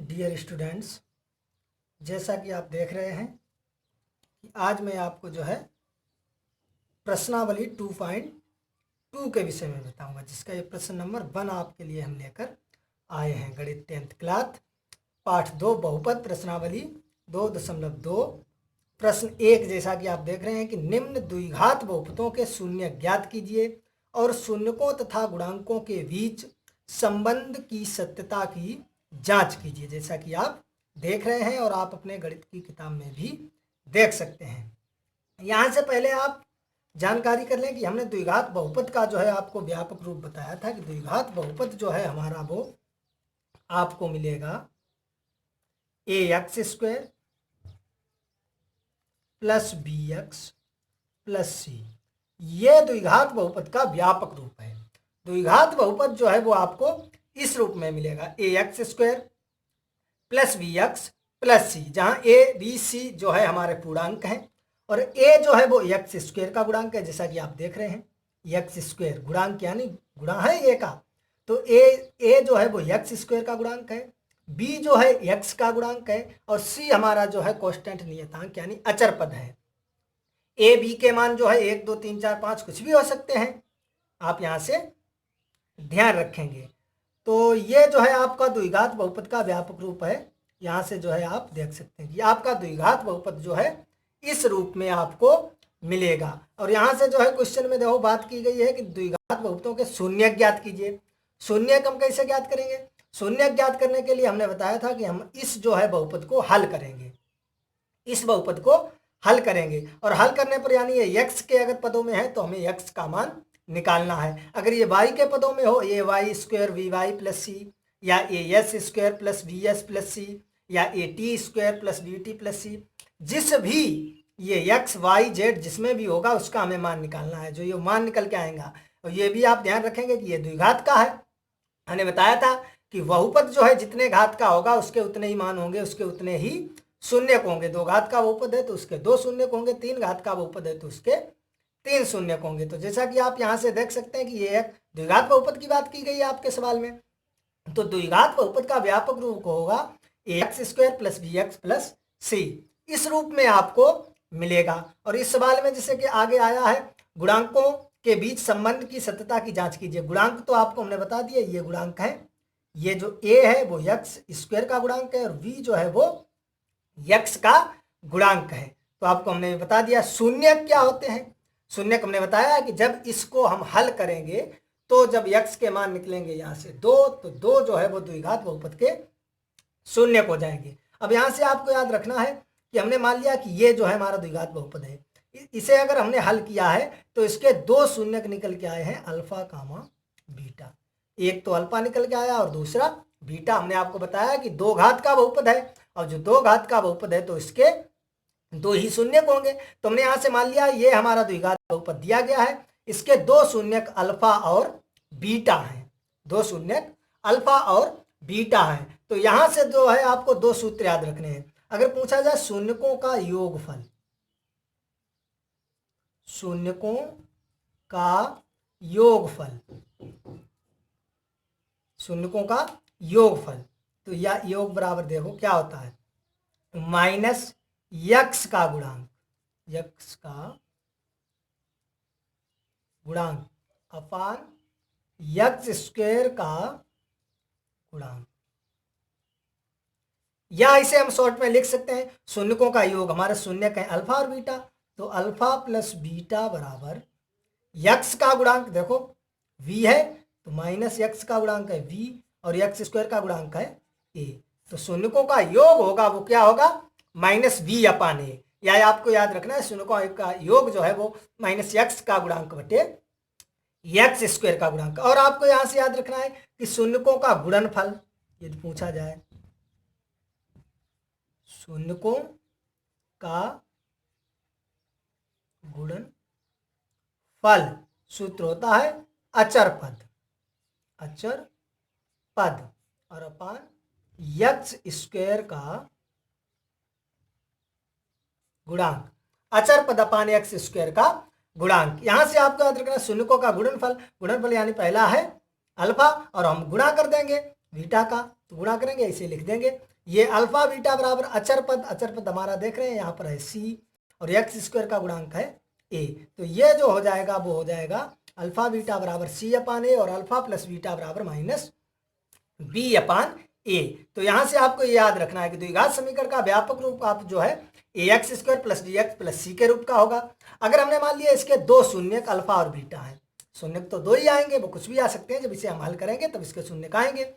Dear students, जैसा कि आप देख रहे हैं कि आज मैं आपको जो है प्रश्नावली 2.2 के विषय में बताऊंगा, जिसका ये प्रश्न नंबर 1 आपके लिए हम लेकर आए हैं। गणित 10th क्लास पाठ 2 बहुपद प्रश्नावली 2.2 प्रश्न 1। जैसा कि आप देख रहे हैं कि निम्न द्विघात बहुपदों के शून्य ज्ञात कीजिए और शून्यकों तथा गुणांकों के बीच संबंध की सत्यता की जांच कीजिए। जैसा कि आप देख रहे हैं और आप अपने गणित की किताब में भी देख सकते हैं। यहाँ से पहले आप जानकारी कर लें कि हमने द्विघात बहुपद का जो है आपको व्यापक रूप बताया था कि द्विघात बहुपद जो है हमारा वो आपको मिलेगा ax² plus bx plus c। ये द्विघात बहुपद का व्यापक रूप है। द्विघात बहुपद जो है वो आपको इस रूप में मिलेगा ax² plus bx plus c, जहां a b c जो है हमारे पूर्णांक हैं और a जो है वो x² का गुणांक है। जैसा कि आप देख रहे हैं x² गुणांक यानी गुणा है a का, तो a जो है वो x² का गुणांक है, b जो है x का गुणांक है और c हमारा जो है कांस्टेंट नियतांक यानी अचर पद है। a b के मान जो है 1 2 3 4 5 कुछ भी हो सकते हैं, आप यहाँ से ध्यान रखेंगे। तो ये जो है आपका द्विघात बहुपद का व्यापक रूप है। यहाँ से जो है आप देख सकते हैं कि आपका द्विघात बहुपद जो है इस रूप में आपको मिलेगा। और यहाँ से जो है क्वेश्चन में देखो बात की गई है कि द्विघात बहुपदों के शून्य ज्ञात कीजिए। शून्य हम कैसे ज्ञात करेंगे? शून्य ज्ञात करने के लिए हमने बताया था कि हम इस जो है बहुपद को हल करेंगे, इस बहुपद को हल करेंगे और हल करने पर यानी ये x के अगर पदों में है तो हमें x का मान निकालना है। अगर ये y के पदों में हो, ये y² vy प्लस सी या as² प्लस bs प्लस सी या at² प्लस bt प्लस सी, जिस भी ये x y z जिसमें भी होगा उसका हमें मान निकालना है। जो ये मान निकल के आएगा, और ये भी आप ध्यान रखेंगे कि ये द्विघात का है। हमने बताया था कि बहुपद जो है जितने घात का होगा उसके उतने ही मान होंगे, उसके उतने ही शून्यक होंगे। 2 घात का बहुपद है तो उसके 2 शून्यक होंगे, 3 घात का बहुपद है तो उसके 3 शून्यक होंगे। तो जैसा कि आप यहाँ से देख सकते हैं कि ये एक द्विघात बहुपद की बात की गई है आपके सवाल में। तो द्विघात बहुपद का व्यापक रूप होगा ax² plus bx plus c, इस रूप में आपको मिलेगा। और इस सवाल में जैसे कि आगे आया है गुणांकों के बीच संबंध की सत्यता की जांच कीजिए। गुणांक तो आपको हमने बता दिया, ये गुणांक है। ये जो a है वो x² का गुणांक है और v जो है वो x का गुणांक है। तो आपको हमने बता दिया शून्यक क्या होते हैं। शून्यक हमने बताया कि जब इसको हम हल करेंगे तो जब x के मान निकलेंगे यहाँ से 2, तो 2 जो है वो द्विघात बहुपद के शून्यक हो जाएंगे। अब यहाँ से आपको याद रखना है कि हमने मान लिया कि ये जो है हमारा द्विघात बहुपद है, इसे अगर हमने हल किया है तो इसके 2 शून्यक निकल के आए हैं, अल्फा कामा बीटा। एक तो अल्फा निकल के आया और दूसरा बीटा। हमने आपको बताया कि 2 घात का बहुपद है और जो 2 घात का बहुपद है तो इसके 2 ही शून्यक होंगे। तो हमने यहाँ से मान लिया ये हमारा द्विघात बहुपद दिया गया है, इसके 2 शून्यक अल्फा और बीटा हैं, 2 शून्यक अल्फा और बीटा हैं। तो यहाँ से जो है आपको 2 सूत्र याद रखने हैं। अगर पूछा जाए शून्यकों का योगफल, शून्यकों का योगफल, शून्यकों का योगफल, तो यह योग बराबर देखो क्या होता है, माइनस x का गुणांक, x का गुणांक अपान x² का गुणांक। या इसे हम शॉर्ट में लिख सकते हैं शून्यकों का योग, हमारे शून्यक है अल्फा और बीटा, तो अल्फा प्लस बीटा बराबर x का गुणांक देखो v है तो माइनस x का गुणांक है v और x² का गुणांक है a। तो शून्यकों का योग होगा वो क्या होगा, माइनस v अपान a। या आपको याद रखना है शून्यकों का योग जो है वो माइनस x का गुणांक बटे x² का गुणांक। और आपको यहां से याद रखना है कि शून्यकों का गुणनफल यदि पूछा जाए, शून्यकों का गुणनफल सूत्र होता है अचर पद, अचर पद और अपान x² का गुणांक, अचर पद अपान x² का गुणांक। यहां से आपको याद रखना शून्यकों का गुणनफल, गुणनफल यानी पहला है अल्फा और हम गुणा कर देंगे बीटा का, तो गुणा करेंगे इसे लिख देंगे ये अल्फा बीटा बराबर अचर पद हमारा देख रहे हैं यहाँ पर है सी और एक्स स्क्वायर का गुणांक है ए। तो ये जो हो जाएगा वो हो जाएगा अल्फा बीटा बराबर सी अपान ए और अल्फा प्लस बीटा बराबर माइनस बी अपान ए। तो यहाँ से आपको ये याद रखना है कि द्विघात समीकरण का व्यापक रूप आप जो है a x square plus d x plus c के रूप का होगा। अगर हमने मान लिया इसके दो शून्यक अल्फा और बीटा है, शून्यक तो दो ही आएंगे, वो कुछ भी आ सकते हैं, जब इसे हम हल करेंगे तब इसके शून्यक आएंगे।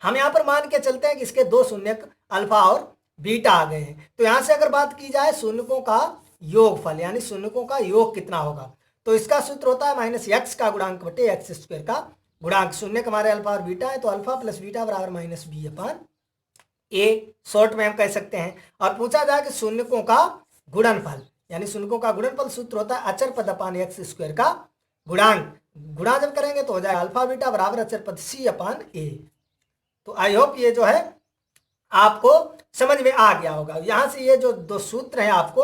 हम यहाँ पर मान के चलते हैं कि इसके दो शून्यक अल्फा और बीटा आ गए हैं। तो यहाँ से अगर बात की जाए शून्यकों का योगफल यानी शून्यकों का योग कितना होगा, तो इसका सूत्र होता है माइनस एक्स का गुणांक बटे एक्स स्क्वायर का गुणांक। शून्यक हमारे अल्फा और बीटा है तो अल्फा प्लस बीटा बराबर माइनस बी अपान ए, शॉर्ट में हम कह सकते हैं। और पूछा जाए कि शून्यकों का गुणनफल यानी शून्यकों का गुणनफल सूत्र होता है अचर पद अपान एक्स स्क्वायर का गुणांक। गुणा जब करेंगे तो हो जाएगा अल्फा बीटा बराबर अचर पद सी अपान ए। तो आई होप ये जो है आपको समझ में आ गया होगा। यहाँ से ये जो दो सूत्र हैं आपको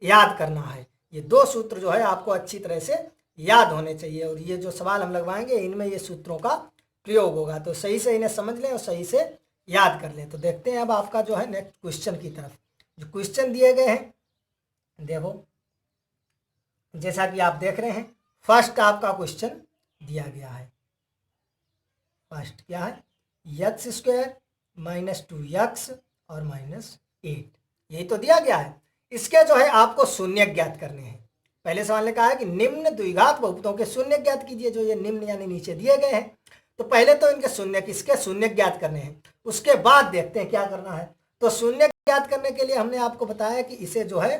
याद करना है, ये दो सूत्र जो है आपको अच्छी तरह से याद होने चाहिए और ये जो सवाल हम लगवाएंगे इनमें ये सूत्रों का प्रयोग होगा। तो सही से इन्हें समझ लें और सही से याद कर लें। तो देखते हैं अब आपका जो है नेक्स्ट क्वेश्चन की तरफ। जो क्वेश्चन दिए गए हैं देखो, जैसा कि आप देख रहे हैं फर्स्ट आपका क्वेश्चन दिया गया है। फर्स्ट क्या है, एक्स स्क्वायर माइनस 2x और माइनस 8, यही तो दिया गया है। इसके जो है आपको शून्य ज्ञात करने हैं। पहले सवाल ने कहा है कि निम्न द्विघात बहुपदों के शून्य ज्ञात कीजिए, जो ये निम्न यानी नीचे दिए गए हैं। तो पहले तो इनके शून्य किसके शून्य ज्ञात करने हैं, उसके बाद देखते हैं क्या करना है। तो शून्य ज्ञात करने के लिए हमने आपको बताया कि इसे जो है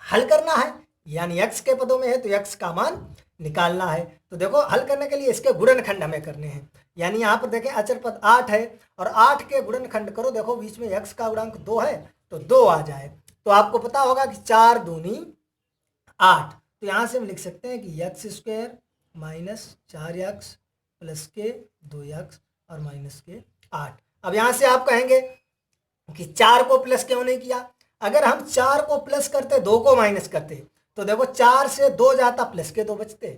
हल करना है, यानी x के पदों में है तो x का मान निकालना है। तो देखो हल करने के लिए इसके गुणनखंड हमें करने हैं, यानी यहाँ पर देखें अचर पद 8 है और 8 के गुणनखंड करो, देखो बीच में x का गुणांक 2 है तो 2 आ जाए। तो आपको पता होगा कि 4 दूनी 8, तो यहाँ से हम लिख सकते हैं कि x square minus 4x plus के 2x और माइनस के 8। अब यहाँ से आप कहेंगे कि 4 को प्लस क्यों नहीं किया। अगर हम 4 को प्लस करते 2 को माइनस करते तो देखो 4 से 2 जाता प्लस के 2 बचते,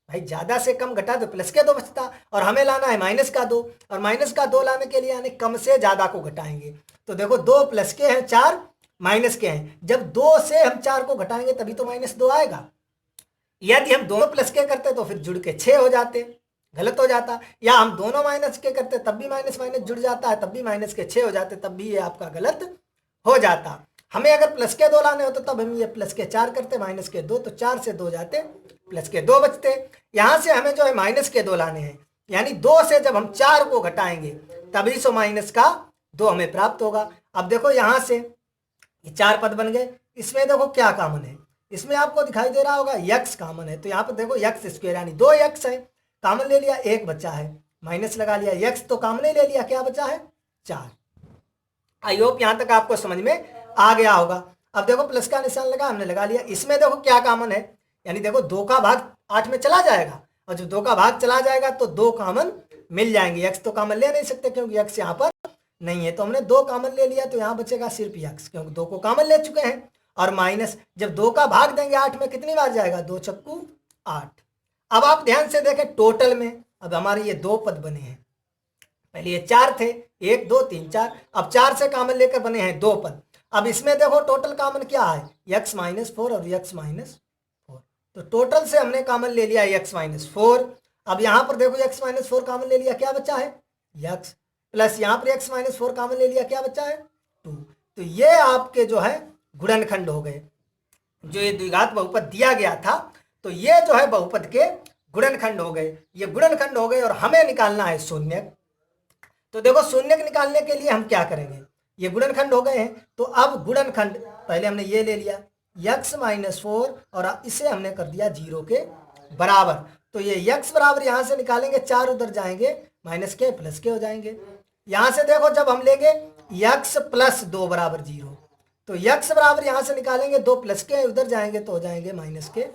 भाई ज़्यादा से कम घटा तो प्लस के 2 बचता, और हमें लाना है माइनस का 2, और माइनस का 2 लाने के लिए यानी कम से ज़्यादा को घटाएंगे। तो देखो 2 प्लस के हैं 4 माइनस के हैं, जब 2 से हम 4 को घटाएंगे तभी तो माइनस 2 आएगा। यदि हम दोनों प्लस के करते तो फिर जुड़ के 6 हो जाते, गलत हो जाता, या हम दोनों माइनस के करते तब भी माइनस माइनस जुड़ जाता है, तब भी माइनस के 6 हो जाते, तब भी ये आपका गलत हो जाता। हमें अगर प्लस के 2 लाने हो तो तब हम ये प्लस के 4 करते, माइनस के 2, तो 4 से 2 जाते प्लस के 2 बचते। यहाँ से हमें जो है माइनस के 2 लाने हैं, यानी 2 से जब हम 4 को घटाएंगे तभी सो माइनस का 2 हमें प्राप्त होगा। अब देखो यहाँ से ये 4 पद बन गए, इसमें देखो क्या कॉमन है, इसमें आपको दिखाई दे रहा होगा x कॉमन है। तो यहाँ पर देखो एक्स स्क्वायर यानी 2x है, कॉमन ले लिया, 1 बचा है, माइनस लगा लिया, x तो कॉमन ही ले लिया, क्या बचा है 4। आई होप यहाँ तक आपको समझ में आ गया होगा। अब देखो प्लस का निशान लगा, हमने लगा लिया, इसमें देखो क्या कॉमन है, यानी देखो 2 का भाग 8 में चला जाएगा, और जब 2 का भाग चला जाएगा तो 2 कॉमन मिल जाएंगे। x तो कॉमन ले नहीं सकते क्योंकि x यहाँ पर नहीं है, तो हमने 2 कॉमन ले लिया, तो यहाँ बचेगा सिर्फ x, क्योंकि 2 को कॉमन ले चुके हैं। और माइनस जब 2 का भाग देंगे 8 में कितनी बार जाएगा, 2 चक्कू 8। अब आप ध्यान से देखें टोटल में अब हमारे ये 2 पद बने हैं, पहले ये 4 थे, 1 2 3 4, अब 4 से कॉमन लेकर बने हैं 2 पद। अब इसमें देखो टोटल कॉमन क्या है, x माइनस 4 और x माइनस 4, तो टोटल से हमने कॉमन ले लिया x माइनस 4। अब यहाँ पर देखो x माइनस 4 कॉमन ले लिया, क्या बचा है x, प्लस यहाँ पर x माइनस 4 कॉमन ले लिया, क्या बचा है 2। तो ये आपके जो है गुणनखंड हो गए। जो ये द्विघात बहुपद दिया गया था तो ये जो है बहुपद के गुणनखंड हो गए, ये गुणनखंड हो गए और हमें निकालना है शून्यक। तो देखो शून्यक निकालने के लिए हम क्या करेंगे, ये गुणनखंड हो गए हैं, तो अब गुणनखंड पहले हमने ये ले लिया x माइनस 4 और इसे हमने कर दिया 0 के बराबर। तो ये x बराबर यहाँ से निकालेंगे, 4 उधर जाएंगे, माइनस के प्लस के हो जाएंगे। यहाँ से देखो जब हम लेंगे x प्लस 2 बराबर 0, तो x बराबर यहाँ से निकालेंगे 2 प्लस के उधर जाएंगे तो हो जाएंगे माइनस के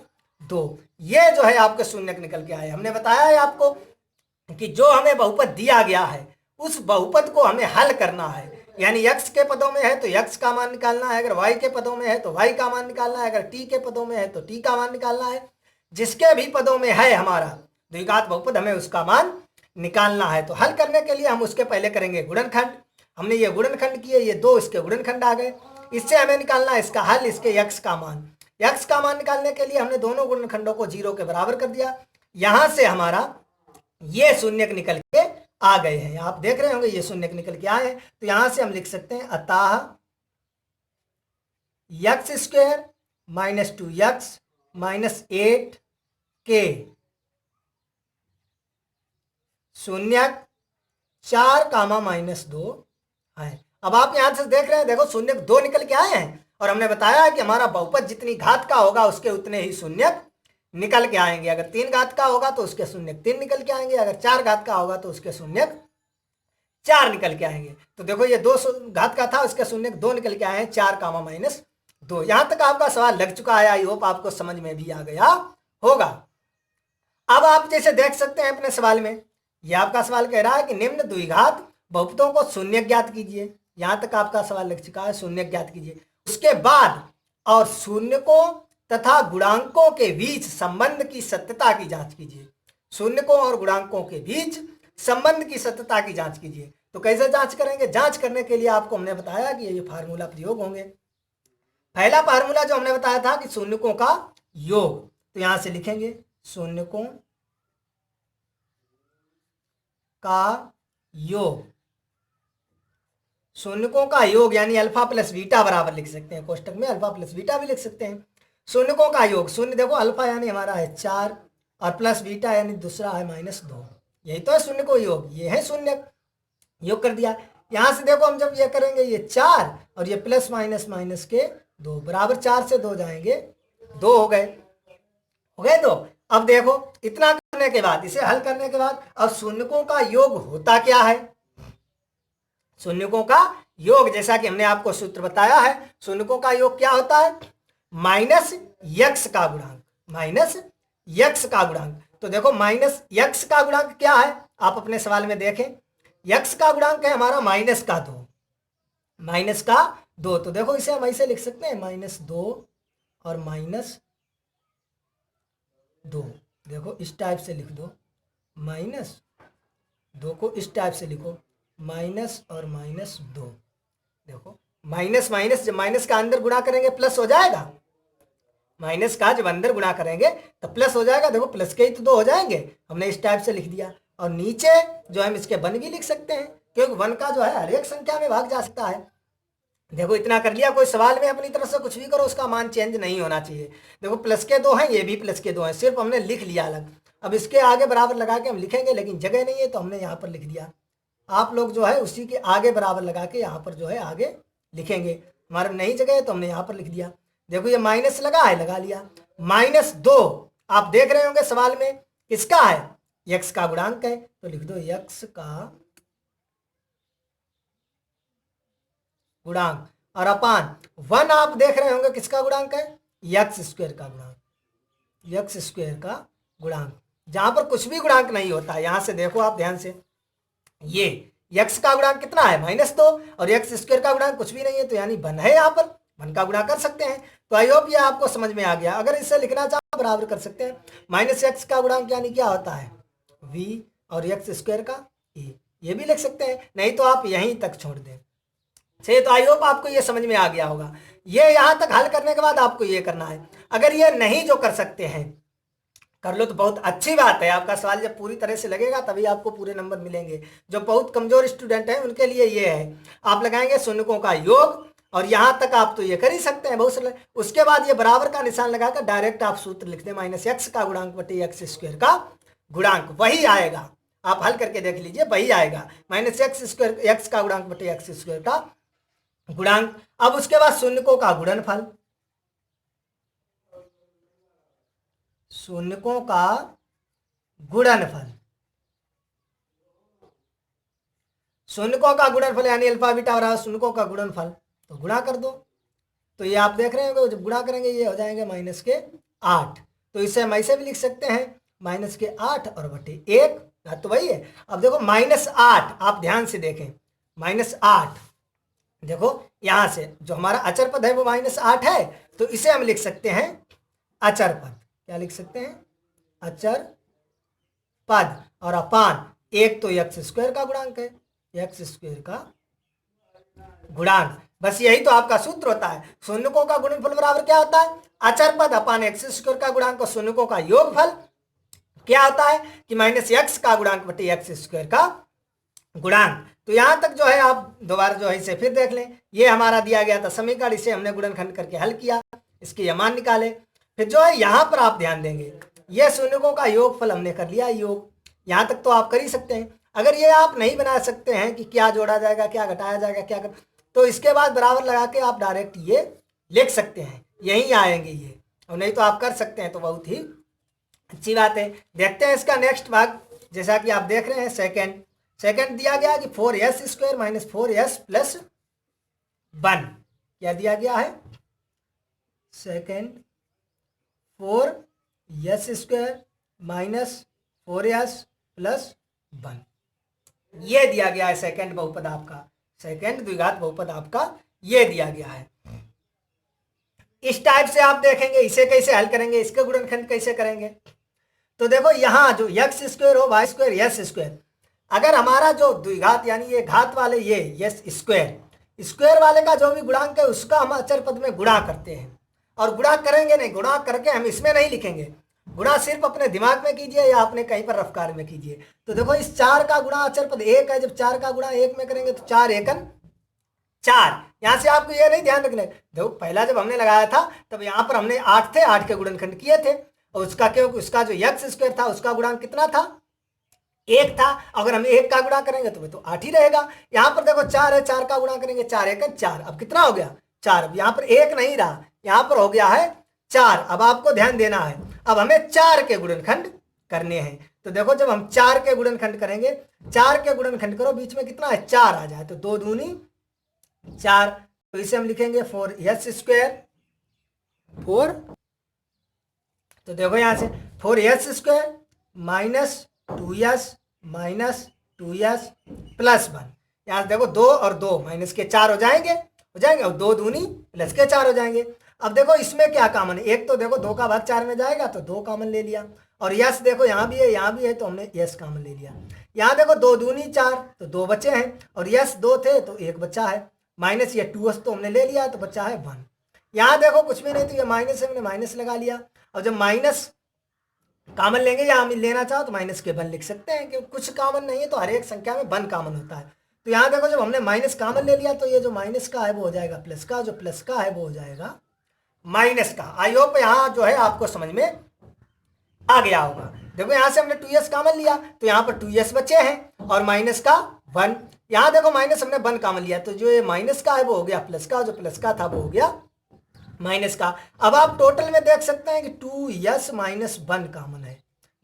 2। ये जो है आपके शून्यक निकल के आए। हमने बताया है आपको कि जो हमें बहुपद दिया गया है उस बहुपद को हमें हल करना है, यानी x के पदों में है तो x का मान निकालना है, अगर y के पदों में है तो y का मान निकालना है, अगर t के पदों में है तो t का मान निकालना है। जिसके भी पदों में है हमारा द्विघात बहुपद हमें उसका मान निकालना है। तो हल करने के लिए हम उसके पहले करेंगे गुणनखंड, हमने ये गुणनखंड किए, ये दो इसके गुणनखंड आ गए। इससे हमें निकालना है इसका हल, इसके यक्स का मान। यक्स का मान निकालने के लिए हमने दोनों गुणनखंडों को 0 के बराबर कर दिया। यहां से हमारा ये शून्यक निकल के आ गए हैं, आप देख रहे होंगे ये शून्यक निकल के आए हैं। तो यहां से हम लिख सकते हैं अतः x square minus 2x minus 8k शून्यक 4 कामा माइनस 2 है। अब आप यहां से देख रहे हैं, देखो शून्यक 2 निकल के आए हैं, और हमने बताया है कि हमारा बहुपद जितनी घात का होगा उसके उतने ही शून्यक निकल के आएंगे। अगर 3 घात का होगा तो उसके शून्यक 3 निकल के आएंगे, अगर 4 घात का होगा तो उसके शून्यक 4 निकल के आएंगे। तो देखो ये 2 घात का था, उसके शून्यक 2 निकल के आए हैं, 4 कामा माइनस 2। यहां तक आपका सवाल लग चुका है, आई होप आपको समझ में भी आ गया होगा। अब आप जैसे देख सकते हैं अपने सवाल में, यह आपका सवाल कह रहा है कि निम्न द्विघात बहुपदों को शून्य ज्ञात कीजिए। यहां तक आपका सवाल लग चुका है, शून्य ज्ञात कीजिए। उसके बाद और शून्यकों तथा गुणांकों के बीच संबंध की सत्यता की जांच कीजिए। शून्यकों और गुणांकों के बीच संबंध की सत्यता की जांच कीजिए। तो कैसे जांच करेंगे? जांच करने के लिए आपको हमने बताया कि ये फार्मूला प्रयोग होंगे। पहला फार्मूला जो हमने बताया था कि शून्यकों का योग, तो यहां से लिखेंगे शून्यकों का योग। शून्यकों का योग यानी अल्फा प्लस बीटा बराबर लिख सकते हैं, कोष्टक में अल्फा प्लस बीटा भी लिख सकते हैं। शून्यकों का योग, शून्य देखो अल्फा यानी हमारा है 4 और प्लस बीटा यानी दूसरा है -2, यही तो है शून्य को योग, ये है शून्य, योग कर दिया। यहां से देखो हम जब ये करेंगे ये 4 और ये प्लस माइनस माइनस के 2 बराबर 4 से 2 जाएंगे 2 हो गए, तो अब देखो इतना करने के बाद, इसे हल करने के बाद अब शून्यकों का योग होता क्या है? शून्यकों का योग जैसा कि हमने आपको सूत्र बताया है, शून्यकों का योग क्या होता है? माइनस यक्स का गुणांक, माइनस यक्स का गुणांक। तो देखो माइनस यक्स का गुणांक क्या है, आप अपने सवाल में देखें, यक्स का गुणांक है हमारा -2, -2। तो देखो इसे हम ऐसे लिख सकते हैं -2 और -2, देखो इस टाइप से लिख दो, -2 को इस टाइप से लिखो, माइनस और -2। देखो माइनस माइनस जब माइनस का अंदर गुणा करेंगे प्लस हो जाएगा, माइनस का जब अंदर गुणा करेंगे तो प्लस हो जाएगा। देखो प्लस के ही तो 2 हो जाएंगे, हमने इस टाइप से लिख दिया। और नीचे जो हम इसके 1 भी लिख सकते हैं, क्योंकि 1 का जो है हर एक संख्या में भाग जा सकता है। देखो इतना कर लिया, कोई सवाल में अपनी तरफ से कुछ भी करो उसका मान चेंज नहीं होना चाहिए। देखो प्लस के 2 हैं, ये भी प्लस के 2 हैं, सिर्फ हमने लिख लिया अलग। अब इसके आगे बराबर लगा के हम लिखेंगे, लेकिन जगह नहीं है तो हमने यहाँ पर लिख दिया। आप लोग जो है उसी के आगे बराबर लगा के यहाँ पर जो है आगे लिखेंगे। हमारे नहीं जगह है तो हमने यहाँ पर लिख दिया। देखो ये माइनस लगा है, लगा लिया। -2 आप देख रहे होंगे सवाल में किसका है? यक्स का गुणांक है, तो लिख दो यक्स का गुणांक। और अपान 1 आप देख रहे होंगे किसका गुणांक है? यक्स स्क्वायर का गुणांक, यक्स स्क्वायर का गुणांक। जहां पर कुछ भी गुणांक नहीं होता, यहां से देखो आप ध्यान से, ये यक्स का गुणांक कितना है? -2, और यक्स स्क्वायर का गुणांक कुछ भी नहीं है, तो यानी 1 है, यहाँ पर 1 का गुणा कर सकते हैं। तो आई होप ये आपको समझ में आ गया। अगर इसे लिखना चाहो बराबर कर सकते हैं, -x का गुणांक यानी क्या होता है? v, और यक्स स्क्वायर का e, ये भी लिख सकते हैं, नहीं तो आप यहीं तक छोड़ दें। चलिए, तो आई होप आपको ये समझ में आ गया होगा। ये यहाँ तक हल करने के बाद आपको ये करना है। अगर ये नहीं जो कर सकते हैं कर लो तो बहुत अच्छी बात है, आपका सवाल जब पूरी तरह से लगेगा तभी आपको पूरे नंबर मिलेंगे। जो बहुत कमजोर स्टूडेंट हैं उनके लिए ये है, आप लगाएंगे शून्यकों का योग, और यहाँ तक आप तो ये कर ही सकते हैं, बहुत सरल। उसके बाद ये बराबर का निशान लगाकर डायरेक्ट आप सूत्र लिख दें, -x का गुणांक बटे यक्स स्क्वायर का गुणांक, वही आएगा। आप हल करके देख लीजिए, वही आएगा, -x स्क्वायर, यक्स का गुणांक बटे यक्स स्क्वायर का गुणांक। अब उसके बाद शून्यकों का गुणनफल, शून्यकों का गुणनफल, शून्यकों का गुणनफल यानी अल्फा बीटा रहा शून्यकों का गुणनफल, तो गुणा कर दो। तो ये आप देख रहे होंगे जब गुणा करेंगे ये हो जाएंगे -8। तो इसे हम ऐसे भी लिख सकते हैं -8 और बटे 1, तो वही है। अब देखो -8 आप ध्यान से देखें, -8 देखो यहां से जो हमारा अचर पद है वो -8 है, तो इसे हम लिख सकते हैं अचर पद। क्या लिख सकते हैं? अचर पद। और अपान 1 तो यक्स स्क्वायर का गुणांक है, यक्स स्क्वायर का गुणांक। बस यही तो आपका सूत्र होता है। शून्यकों का गुणनफल बराबर क्या होता है, अचर पद अपान एक्स स्क्वायर का गुणांक और शून्यकों का योगफल क्या होता है कि माइनस एक्स का गुणांक बटे एक्स स्क्वायर का गुणांक। तो यहां तक जो है आप दोबारा जो है इसे फिर देख लें। ये हमारा दिया गया था समीकरण, इसे हमने गुणनखंड करके हल किया, इसके ये मान निकाले। फिर जो है यहां पर आप ध्यान देंगे, ये शून्यकों का योगफल हमने कर लिया योग। यहां तक तो आप कर ही सकते हैं। अगर ये आप नहीं बना सकते हैं कि क्या जोड़ा जाएगा, क्या घटाया जाएगा, क्या कर, तो इसके बाद बराबर लगा के आप डायरेक्ट ये लिख सकते हैं, यही आएंगे ये। और नहीं तो आप कर सकते हैं, तो बहुत ही अच्छी बात है। देखते हैं इसका नेक्स्ट भाग। जैसा कि आप देख रहे हैं सेकेंड दिया गया कि 4s square minus 4s plus 1। क्या दिया गया है, second 4s square minus 4s plus 1, ये दिया गया है सेकेंड बहुपद आपका, सेकेंड द्विघात बहुपद आपका ये दिया गया है। इस टाइप से आप देखेंगे इसे कैसे हल करेंगे, इसके गुणनखंड कैसे करेंगे। तो देखो यहाँ जो एक्स स्क्वायर हो वाई स्क्वायर एस स्क्वायर, अगर हमारा जो द्विघात यानी ये घात वाले ये एस स्क्वायर वाले का जो भी गुणांक है उसका हम अचर पद में गुणा करते हैं। और गुणा करेंगे नहीं, गुणा करके हम इसमें नहीं लिखेंगे, गुणा सिर्फ अपने दिमाग में कीजिए या अपने कहीं पर रफ्कार में कीजिए। तो देखो इस 4 का गुणा अचर पद 1 है, जब 4 का गुणा 1 में करेंगे तो 4 एकन 4। यहां से आपको ये नहीं ध्यान रखना, देखो पहला जब हमने लगाया था तब यहाँ पर हमने 8 थे, 8 के गुणनखंड किए थे, और उसका क्योंकि उसका जो एक्स स्क्वायर था उसका गुणांक कितना था, 1 था। अगर हम 1 का गुणा करेंगे तो 8 ही रहेगा। यहाँ पर देखो 4 है, 4 का गुणा करेंगे 4 एकन 4, अब कितना हो गया 4। अब यहाँ पर 1 नहीं रहा, यहाँ पर हो गया है 4। अब आपको ध्यान देना है, अब हमें 4 के गुणनखंड करने हैं। तो देखो जब हम 4 के गुणनखंड करेंगे, 4 के गुणनखंड करो, बीच में कितना है 4 आ जाए, तो 2 दूनी 4, तो इसे हम लिखेंगे 4s स्क्वायर 4। तो देखो यहां से 4s square minus 2s plus 1। यहां से देखो 2 और 2 माइनस के 4 हो जाएंगे, और 2 दूनी प्लस के 4 हो जाएंगे। अब देखो इसमें क्या कॉमन है, एक तो देखो 2 का भाग 4 में जाएगा तो 2 कॉमन ले लिया, और यस देखो यहाँ भी है यहाँ भी है तो हमने यस कॉमन ले लिया। यहाँ देखो 2 दूनी 4 तो 2 बचे हैं, और यस 2 थे तो 1 बचा है, माइनस ये 2s तो हमने ले लिया तो बचा है 1। यहाँ देखो कुछ भी नहीं तो ये माइनस है, हमने माइनस लगा लिया। और जब माइनस कॉमन लेंगे या हम लेना चाहो तो माइनस के 1 लिख सकते हैं, क्योंकि कुछ कॉमन नहीं है तो हर एक संख्या में 1 कॉमन होता है। तो यहाँ देखो जब हमने माइनस कॉमन ले लिया तो ये जो माइनस का है वो हो जाएगा प्लस का, जो प्लस का है वो हो जाएगा माइनस का। आई होप यहाँ जो है आपको समझ में आ गया होगा। देखो यहाँ से हमने 2s कॉमन लिया तो यहाँ पर 2s बचे हैं और माइनस का 1। यहाँ देखो माइनस हमने 1 कॉमन लिया तो जो ये माइनस का है वो हो गया प्लस का, जो प्लस का था वो हो गया माइनस का। अब आप टोटल में देख सकते हैं कि 2s माइनस 1 कॉमन है,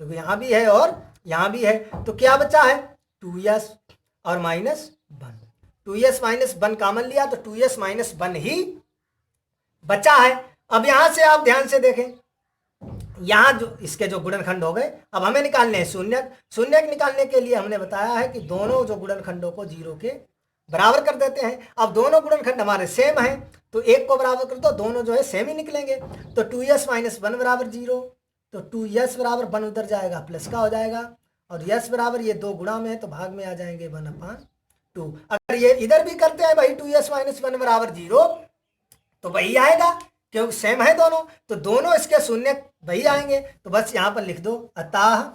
देखो यहाँ भी है और यहाँ भी है, तो क्या बचा है 2s और माइनस 1। 2s माइनस 1 कॉमन लिया तो 2s माइनस 1 ही बचा है। अब यहां से आप ध्यान से देखें, यहां जो इसके जो गुणनखंड हो गए, अब हमें निकालने हैं शून्यक। शून्यक निकालने के लिए हमने बताया है कि दोनों जो गुणनखंडों को 0 के बराबर कर देते हैं। अब दोनों गुणनखंड हमारे सेम हैं तो एक को बराबर कर दो, दोनों जो है सेम ही निकलेंगे। तो 2s माइनस 1 बराबर 0, तो 2s बराबर 1 उधर जाएगा प्लस का हो जाएगा, और s बराबर ये 2 गुणा में है तो भाग में आ जाएंगे 1/2। अगर ये इधर भी करते हैं भाई 2s माइनस 1 बराबर 0 तो वही आएगा, क्योंकि सेम है दोनों, तो दोनों इसके शून्य वही आएंगे। तो बस यहां पर लिख दो अतः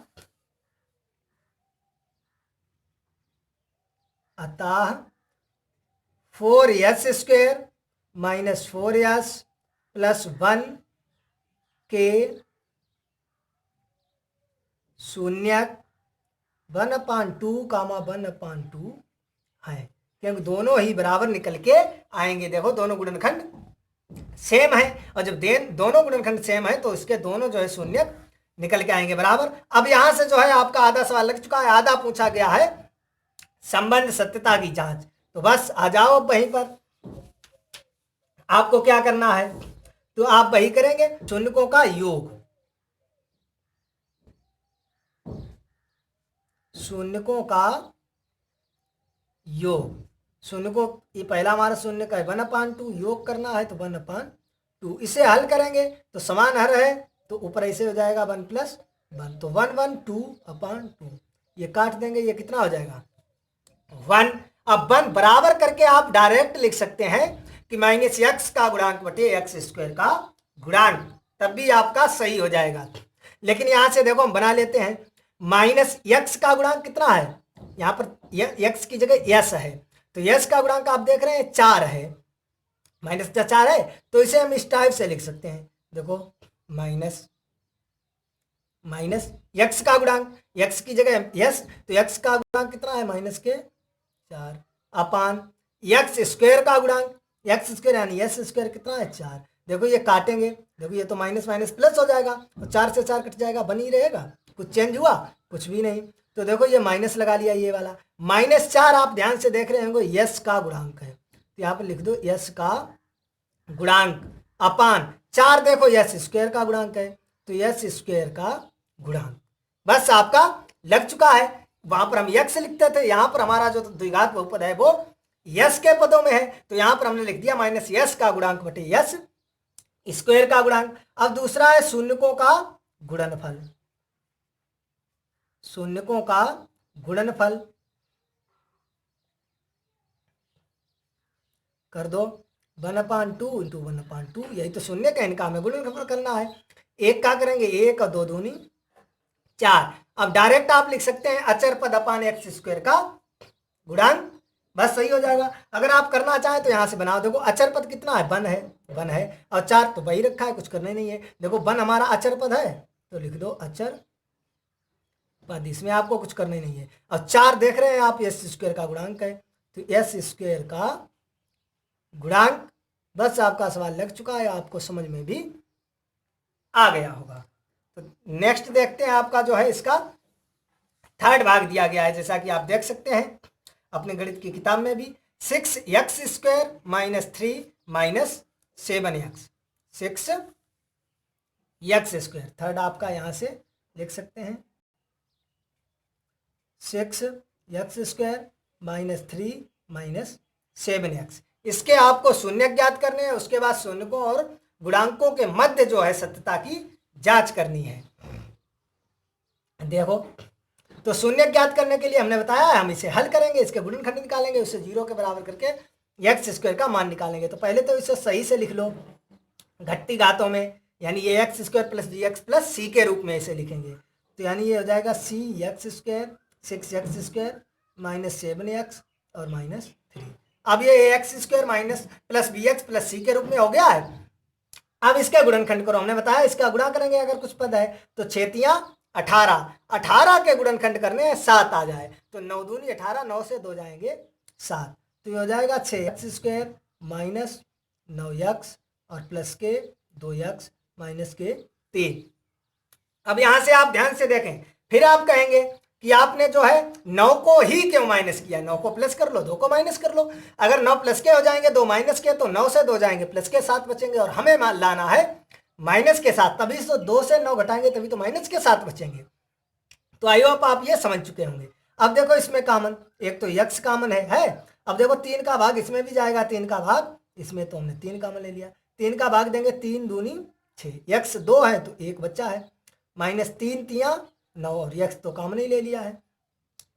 4s square minus 4s plus 1 के शून्यक 1/2 1/2 है, क्योंकि दोनों ही बराबर निकल के आएंगे। देखो दोनों गुणनखंड सेम है, और जब दोनों गुणनखंड सेम है तो इसके दोनों जो है शून्य निकल के आएंगे बराबर। अब यहां से जो है आपका आधा सवाल लग चुका है, आधा पूछा गया है संबंध सत्यता की जांच। तो बस आ जाओ अब वहीं पर, आपको क्या करना है तो आप वही करेंगे, शून्यकों का योग, शून्यकों का योग, शून्य को ये पहला हमारा शून्य का है 1/2, योग करना है तो 1/2। इसे हल करेंगे तो समान हर है तो ऊपर ऐसे हो जाएगा 1 + 1, तो 1/2 ये काट देंगे, ये कितना हो जाएगा 1। अब 1 बराबर करके आप डायरेक्ट लिख सकते हैं कि माइनस एक्स का गुणांक बटे एक्स स्क्वायर का गुणांक, तब भी आपका सही हो जाएगा। लेकिन यहां से देखो हम बना लेते हैं, माइनस एक्स का गुणांक कितना है, यहां पर एक्स की जगह यस है, तो यस का गुणांक आप देख रहे हैं 4 है, माइनस 4 है, तो इसे हम इस टाइप से लिख सकते हैं, देखो माइनस एक्स का गुणांक, एक्स की जगह यस, तो एक्स का गुणांक कितना है माइनस के 4 अपान एक्स स्क्वायर का गुणांक, एक्स स्क्वायर यानी एस स्क्वायर कितना है 4। देखो ये काटेंगे, देखो ये तो माइनस माइनस प्लस हो जाएगा, और 4 से 4 कट जाएगा, बनी रहेगा, कुछ चेंज हुआ कुछ भी नहीं। तो देखो ये माइनस लगा लिया, ये वाला -4 आप ध्यान से देख रहे होंगे यस का गुणांक है, तो यहाँ पर लिख दो यस का गुणांक अपान 4, देखो यस स्क्वायर का गुणांक है, तो यस स्क्वायर का गुणांक, बस आपका लग चुका है। वहां पर हम यक्स लिखते थे, यहां पर हमारा जो द्विघात बहुपद है वो यस के पदों में है, तो यहां पर हमने लिख दिया माइनस यस का गुणांक बटे यस स्क्वायर का गुणांक। अब दूसरा है शून्यकों का गुणनफल, शून्यकों का गुणनफल कर दो 1/2 इंटू 1/2, यही तो शून्य का इनका हमें गुणनफल करना है। एक का करेंगे 1 और 2 दूनी 4। अब डायरेक्ट आप लिख सकते हैं अचर पद अपान एक्स स्क्वायर का गुणांक, बस सही हो जाएगा। अगर आप करना चाहें तो यहां से बनाओ, देखो अचर पद कितना है 1 है और 4 तो वही रखा है, कुछ करना ही नहीं है। देखो 1 हमारा अचर पद है, तो लिख दो अचर पद, इसमें आपको कुछ करना ही नहीं है। और 4 देख रहे हैं आप एस स्क्वायर का गुणांक है, तो एस स्क्वायर का गुणांक, बस आपका सवाल लग चुका है, आपको समझ में भी आ गया होगा। तो नेक्स्ट देखते हैं, आपका जो है इसका थर्ड भाग दिया गया है, जैसा कि आप देख सकते हैं अपने गणित की किताब में भी, 6x square -3 -7x, 6x square, third आपका यहां से लिख सकते हैं 6x स्क्वायर -3 -7x। इसके आपको शून्य ज्ञात करने हैं, उसके बाद शून्यकों और गुणांकों के मध्य जो है सत्यता की जांच करनी है। देखो तो शून्य ज्ञात करने के लिए हमने बताया है हम इसे हल करेंगे, इसके गुणनखंड निकालेंगे, उसे 0 के बराबर करके एक्स स्क्वायर का मान निकालेंगे। तो पहले तो इसे सही से लिख लो घटती घातों में, यानी ये x square plus d x plus c के रूप में इसे लिखेंगे, तो यानी ये हो जाएगा सी x square 6x square -7x और -3। अब ये x square minus plus b x plus c के रूप में हो गया है। अब इसका गुणनखंड करो, हमने बताया इसका गुणा करेंगे अगर कुछ पद है तो 6 18, 18 के गुणनखंड करने 7 आ जाए, तो 9 दूनी 18, 9 से 2 जाएंगे 7, तो ये हो जाएगा 6x स्क्वायर -9x और प्लस के 2x माइनस के 3। अब यहां से आप ध्यान से देखें, फिर आप कहेंगे कि आपने जो है 9 को ही क्यों माइनस किया, 9 को प्लस कर लो, 2 को माइनस कर लो। अगर 9 प्लस के हो जाएंगे 2 माइनस के, तो 9 से 2 जाएंगे प्लस के 7 बचेंगे, और हमें लाना है माइनस के 7, तभी तो 2 से 9 घटाएंगे तभी तो माइनस के 7 बचेंगे। तो आई होप आप ये समझ चुके होंगे। अब देखो इसमें कॉमन, एक तो x कॉमन है। अब देखो 3 का भाग इसमें भी जाएगा, 3 का भाग इसमें, तो हमने 3 कॉमन ले लिया, 3 का भाग देंगे 3 दूनी 6, x 2 है तो 1 बच्चा है, -3 3 9 और x तो कॉमन ही ले लिया है।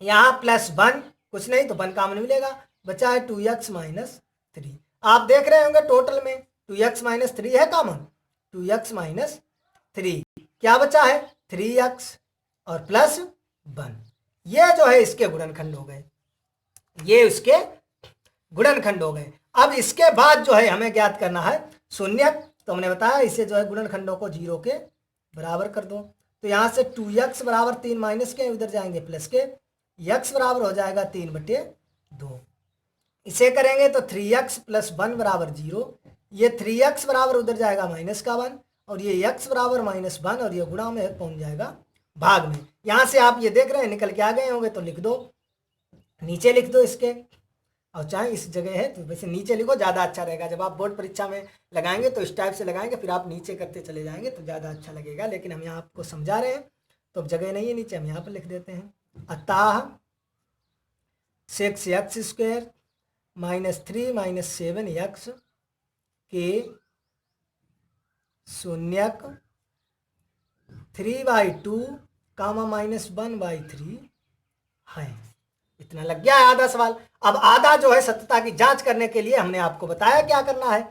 यहाँ +1 कुछ नहीं तो 1 कॉमन मिलेगा, बचा है 2x - 3। आप देख रहे होंगे टोटल में 2x - 3 है कॉमन, 2x - 3 क्या बचा है 3x और +1, ये जो है इसके गुणनखंड हो गए, ये इसके गुणनखंड हो गए। अब इसके बाद जो है हमें ज्ञात करना है शून्य, तो हमने बताया इसे जो है गुणनखंडों को 0 के बराबर कर दो, तो यहां से 2x बराबर 3 माइनस के उधर जाएंगे प्लस के, x बराबर हो जाएगा 3/2। इसे करेंगे तो 3x + 1 बराबर 0, ये 3x बराबर उधर जाएगा -1 और ये x बराबर -1 और ये गुणा में पहुंच जाएगा भाग में। यहां से आप ये देख रहे हैं निकल के आ गए होंगे, तो लिख दो, नीचे लिख दो इसके, और चाहे इस जगह है तो वैसे नीचे लिखो, ज़्यादा अच्छा रहेगा। जब आप बोर्ड परीक्षा में लगाएंगे तो इस टाइप से लगाएंगे, फिर आप नीचे करते चले जाएंगे तो ज़्यादा अच्छा लगेगा, लेकिन हम यहाँ आपको समझा रहे हैं तो अब जगह नहीं है नीचे, हम यहाँ पर लिख देते हैं। अतः 6x स्क्वायर -3 -7x के शून्यक 3/2 -1/3 है। इतना लग गया है आधा सवाल। अब आधा जो है सत्यता की जांच करने के लिए हमने आपको बताया क्या करना है,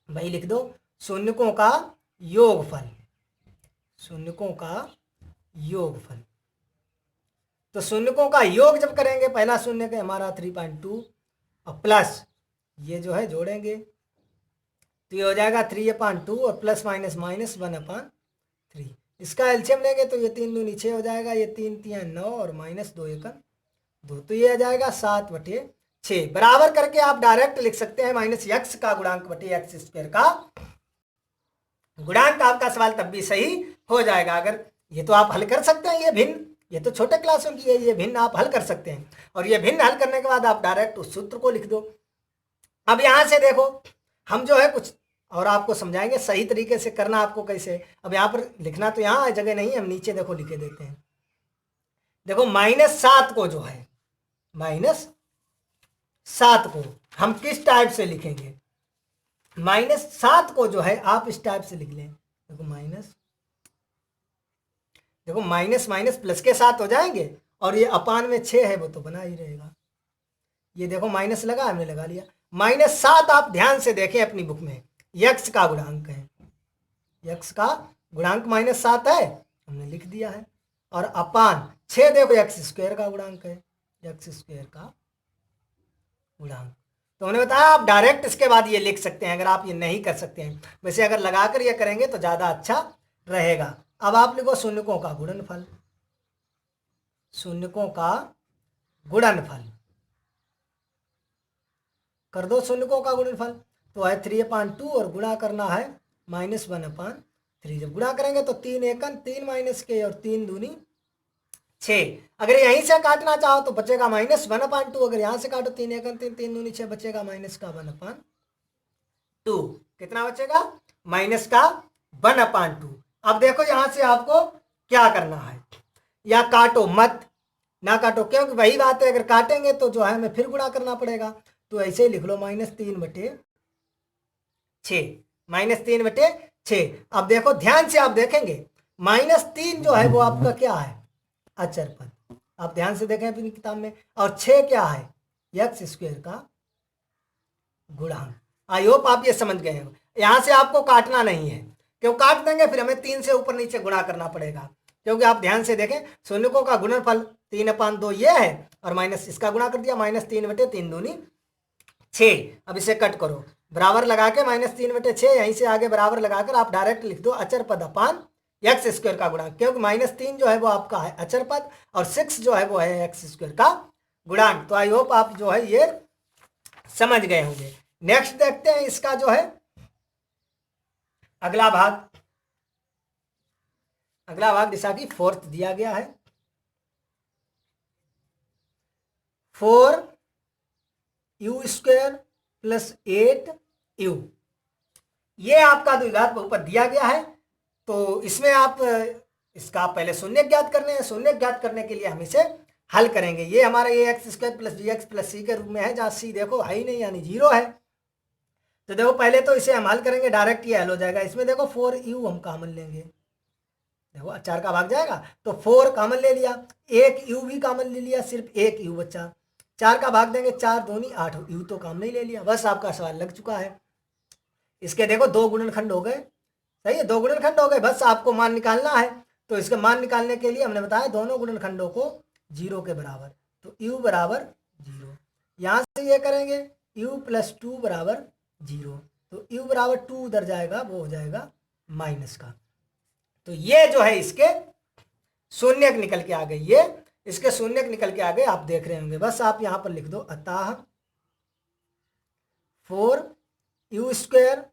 भाई लिख दो शून्यकों का योगफल, शून्यकों का योगफल। तो शून्यकों का योग जब करेंगे, पहला शून्य का हमारा 3.2 और प्लस ये जो है जोड़ेंगे तो ये हो जाएगा 3/2 और प्लस माइनस माइनस 1/3। इसका एलसीएम लेंगे तो ये 3 दूनी 6 हो जाएगा, ये 3 3 9 और माइनस 2 1 2, तो ये आ जाएगा 7/6। बराबर करके आप डायरेक्ट लिख सकते हैं माइनस एक्स का गुणांक बटे एक्स स्क्वायर का गुणांक। आपका सवाल तब भी सही हो जाएगा अगर ये तो आप हल कर सकते हैं, ये भिन्न, ये तो छोटे क्लासों की है, ये भिन्न आप हल कर सकते हैं। और ये भिन्न हल करने के बाद आप डायरेक्ट उस सूत्र को लिख दो। अब यहां से देखो हम जो है कुछ और आपको समझाएंगे सही तरीके से करना आपको कैसे। अब यहाँ पर लिखना तो यहाँ जगह नहीं है, हम नीचे देखो लिखे देते हैं। देखो -7 को जो है -7 को हम किस टाइप से लिखेंगे, -7 को जो है आप इस टाइप से लिख लें। देखो माइनस माइनस प्लस के साथ हो जाएंगे और ये अपान में 6 है वो तो बना ही रहेगा। ये देखो माइनस लगा, हमने लगा लिया। -7 आप ध्यान से देखें अपनी बुक में, यक्स का गुणांक है, यक्स का गुणांक -7 है, हमने लिख दिया है। और अपान 6 देखो एक्स स्क्वायर का गुणांक है, एक्स स्क्वायर का गुणांक। तो हमने बताया आप डायरेक्ट इसके बाद ये लिख सकते हैं अगर आप ये नहीं कर सकते हैं। वैसे अगर लगाकर ये करेंगे तो ज़्यादा अच्छा रहेगा। अब आप लिखो शून्यकों का गुणनफल, शून्यकों का गुणनफल कर दो, शून्यकों का गुणनफल तो है 3/2 और गुणा करना है -1/3। जब गुणा करेंगे तो 3 एकन 3 माइनस के और 3 दूनी 6। अगर यहीं से काटना चाहो तो बचेगा -1/2, अगर यहां से काटो 3 एकन 3 3 दूनी 6 बचेगा -1/2। कितना बचेगा -1/2। अब देखो यहां से आपको क्या करना है, या काटो मत ना काटो, क्योंकि वही बात है अगर काटेंगे तो जो है हमें फिर गुणा करना पड़ेगा। तो ऐसे ही लिख लो -3/6, -3/6। अब देखो ध्यान से आप देखेंगे -3 जो है वो आपका क्या है, अचर पद। आप ध्यान से देखें अपनी किताब में। और 6 क्या है, एक्स स्क्वायर का गुणांक। आई होप आप ये समझ गए हैं। यहां से आपको काटना नहीं है, क्यों काट देंगे फिर हमें 3 से ऊपर नीचे गुणा करना पड़ेगा। क्योंकि आप ध्यान से देखें शून्यकों का गुणनफल 3/2 ये है और माइनस इसका गुणा कर दिया -3/3 दूनी 6। अब इसे कट करो, बराबर लगा के -3/6 यहीं से आगे बराबर लगाकर आप डायरेक्ट लिख दो अचर पद अपान एक्स स्क्वायर का गुणांक, क्योंकि -3 जो है वो आपका है अचर पद और 6 जो है वो है एक्स स्क्वायर का गुणांक। तो आई होप आप जो है ये समझ गए होंगे। नेक्स्ट देखते हैं इसका जो है अगला भाग। अगला भाग दिशा की 4th दिया गया है, 4u² + 8u। ये आपका द्विघात बहुपद दिया गया है। तो इसमें आप इसका पहले शून्य ज्ञात करने हैं, शून्य ज्ञात करने के लिए हम इसे हल करेंगे। ये हमारा ax² + bx + c के रूप में है, जहां c देखो है ही नहीं यानी 0 है। तो देखो पहले तो इसे हम हल करेंगे, डायरेक्ट ये हल हो जाएगा। इसमें देखो 4u हम कॉमन लेंगे, देखो 4 का भाग जाएगा तो 4 कॉमन ले लिया, 1 u भी कॉमन ले लिया, सिर्फ 1 u बचा। 4 का भाग देंगे 4 दूनी 8, u तो कॉमन नहीं ले लिया। बस आपका सवाल लग चुका है। इसके देखो 2 गुणनखंड हो गए, सही है, 2 गुणनखंड हो गए। बस आपको मान निकालना है। तो इसका मान निकालने के लिए हमने बताया दोनों गुणनखंडों को 0 के बराबर, तो u बराबर 0। यहाँ से ये करेंगे u + 2 = 0, तो u बराबर 2 उधर जाएगा, वो हो जाएगा माइनस का। तो ये जो है इसके शून्यक निकल के आ गए, ये इसके शून्यक निकल के आ गए, आप देख रहे होंगे। बस आप यहां पर लिख दो अतः 4u²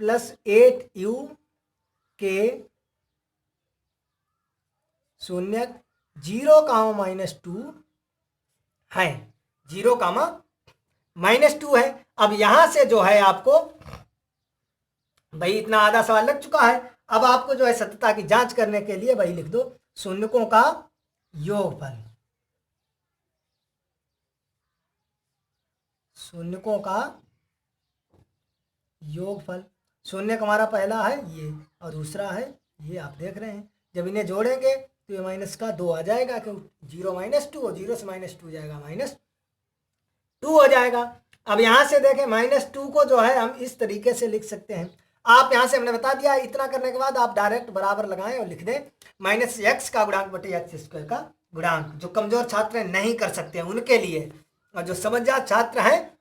+ 8u के शून्यक 0, -2 है, 0, -2 है। अब यहां से जो है आपको भाई इतना आधा सवाल लग चुका है। अब आपको जो है सत्यता की जांच करने के लिए भाई लिख दो शून्यकों का योगफल, शून्यकों का योगफल। शून्यक हमारा पहला है ये और दूसरा है ये, आप देख रहे हैं। जब इन्हें जोड़ेंगे तो ये माइनस का 2 आ जाएगा, क्यों 0 -2 और 0 से -2 जाएगा -2 हो जाएगा। अब यहाँ से देखें -2 को जो है हम इस तरीके से लिख सकते हैं। आप यहाँ से हमने बता दिया, इतना करने के बाद आप डायरेक्ट बराबर लगाएं और लिख दें -x का गुणांक बटे x² का गुणांक। जो कमजोर छात्र नहीं कर सकते हैं उनके लिए, और जो समझदार छात्र हैं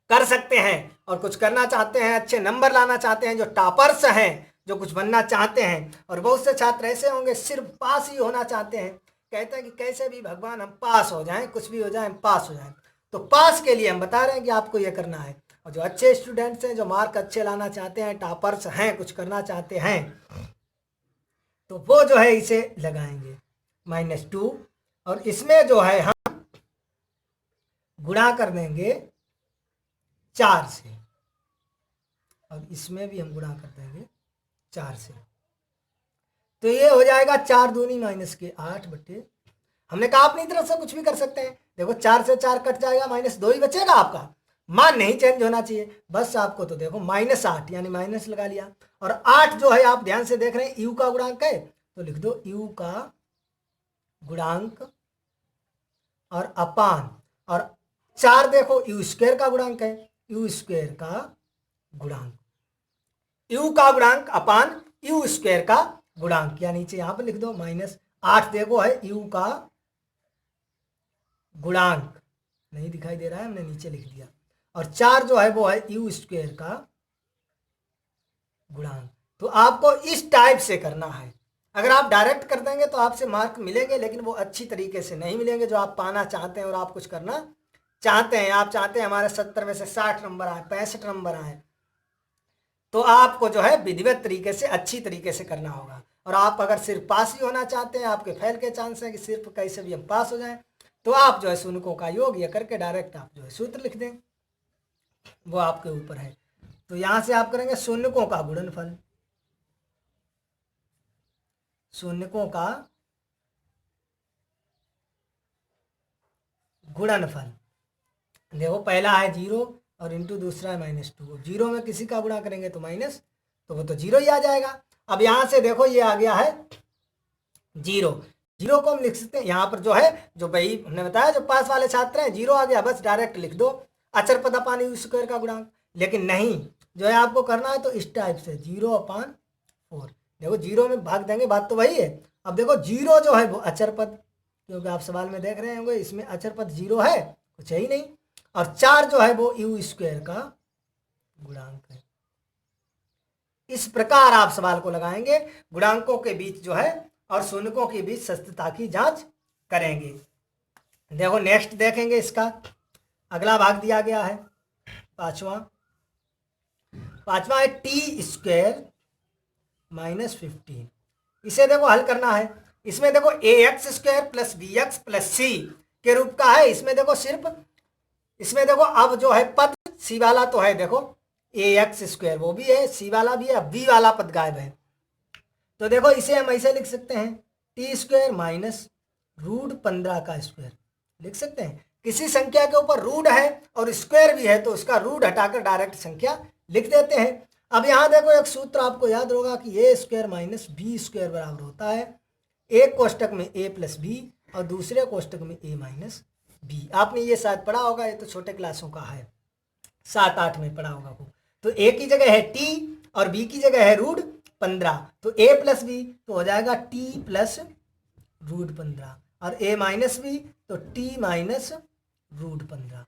कर सकते हैं, और कुछ करना चाहते हैं, अच्छे नंबर लाना चाहते हैं, जो टॉपर्स हैं, जो कुछ बनना चाहते हैं, और बहुत से छात्र ऐसे होंगे सिर्फ पास ही होना चाहते हैं, कहते हैं कि कैसे भी भगवान हम पास हो जाएं, कुछ भी हो जाए हम पास हो जाएं। तो पास के लिए हम बता रहे हैं कि आपको ये करना है। और जो अच्छे स्टूडेंट्स हैं, जो मार्क अच्छे लाना चाहते हैं, टॉपर्स हैं, कुछ करना चाहते हैं, तो वो जो है इसे लगाएंगे -2, और इसमें जो है हम गुणा कर देंगे 4 से, और इसमें भी हम गुणा कर देंगे 4 से। तो ये हो जाएगा 4 दूनी -8 बटे, हमने कहा अपनी तरफ से कुछ भी कर सकते हैं। देखो 4 से 4 कट जाएगा, -2 ही बचेगा आपका, मान नहीं चेंज होना चाहिए बस आपको। तो देखो -8 यानी माइनस लगा लिया, और 8 जो है आप ध्यान से देख रहे हैं यू का गुणांक है, तो लिख दो यू का गुणांक और अपान, और 4 देखो u² का गुणांक है, u² का गुणांक, u का गुणांक अपान u² का गुणांक, या नीचे यहां पर लिख दो -8 देखो है u का गुणांक, नहीं दिखाई दे रहा है, हमने नीचे लिख दिया, और 4 जो है वो है u² का गुणांक। तो आपको इस टाइप से करना है। अगर आप डायरेक्ट कर देंगे तो आपसे मार्क मिलेंगे, लेकिन वो अच्छी तरीके से नहीं मिलेंगे जो आप पाना चाहते हैं और आप कुछ करना चाहते हैं। आप चाहते हैं हमारे 70 में से 60 नंबर आए, 65 नंबर आए, तो आपको जो है विधिवत तरीके से अच्छी तरीके से करना होगा। और आप अगर सिर्फ पास ही होना चाहते हैं, आपके फेल के चांस हैं कि सिर्फ कैसे भी हम पास हो जाएं, तो आप जो है शून्यों का योग ये करके डायरेक्ट आप जो है सूत्र लिख दें, वो आपके ऊपर है। तो यहां से आप करेंगे शून्यों का गुणनफल, शून्यों का गुणनफल। देखो पहला है 0 और इंटू दूसरा है -2। 0 में किसी का गुणा करेंगे तो माइनस, तो वो तो 0 ही आ जाएगा। अब यहां से देखो ये आ गया है 0, 0 को हम लिख सकते हैं यहाँ पर जो है, जो भाई हमने बताया जो पास वाले छात्र हैं, 0 आ गया बस डायरेक्ट लिख दो अचर पद अपान u² का गुणांक। लेकिन नहीं, जो है आपको करना है तो इस टाइप से 0/4। देखो 0 में भाग देंगे, बात तो वही है। अब देखो 0 जो है वो अचर पद, क्योंकि आप सवाल में देख रहे होंगे इसमें अचर पद 0 है, कुछ है ही नहीं, और 4 जो है वो u² का गुणांक है। इस प्रकार आप सवाल को लगाएंगे, गुणांकों के बीच जो है और शून्यों के बीच सत्यता की जांच करेंगे। देखो नेक्स्ट देखेंगे, इसका अगला भाग दिया गया है पांचवा है t² -15। इसे देखो हल करना है। इसमें देखो ax² + bx + c के रूप का है। इसमें देखो सिर्फ, इसमें देखो अब जो है पद c वाला तो है, देखो ax² वो भी है, c वाला भी है, b वाला पद गायब है। तो देखो इसे हम ऐसे लिख सकते हैं t² -√15 का स्क्वायर लिख सकते हैं। किसी संख्या के ऊपर रूट है और स्क्वायर भी है तो उसका रूट हटाकर डायरेक्ट संख्या लिख देते हैं। अब यहाँ देखो एक सूत्र आपको याद होगा कि a² - b² बराबर होता है एक कोष्टक में a + b और दूसरे कोष्टक में a - b। आपने ये शायद पढ़ा होगा, ये तो छोटे क्लासों का है, 7-8 में पढ़ा होगा वो। तो a की जगह है t और b की जगह है √15, तो a + b तो हो जाएगा t + √15 और a - b तो t - √15।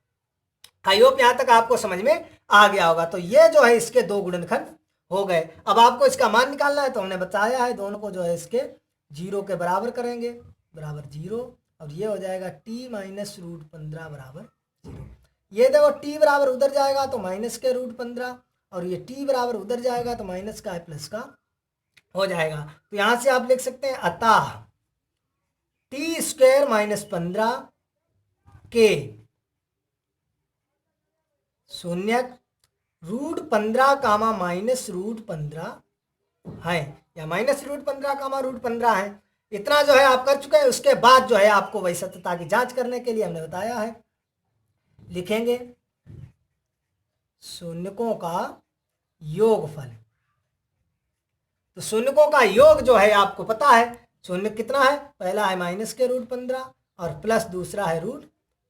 आई होप यहाँ तक आपको समझ में आ गया होगा। तो ये जो है इसके दो गुणनखंड हो गए। अब आपको इसका मान निकालना है, तो हमने बताया है दोनों को जो है इसके 0 के बराबर करेंगे, बराबर 0, और ये हो जाएगा t - √15 बराबर 0। ये देखो t बराबर उधर जाएगा तो माइनस के √15, और ये t बराबर उधर जाएगा तो माइनस का है प्लस का हो जाएगा। तो यहाँ से आप लिख सकते हैं अतः t² - 15 के शून्यक √15 कामा -√15 है, या -√15 कामा √15 है। इतना जो है आप कर चुके हैं। उसके बाद जो है आपको वही सत्यता की जांच करने के लिए हमने बताया है, लिखेंगे शून्यकों का योगफल। तो शून्यकों का योग जो है आपको पता है शून्य कितना है, पहला है माइनस के रूट 15 और प्लस दूसरा है रूट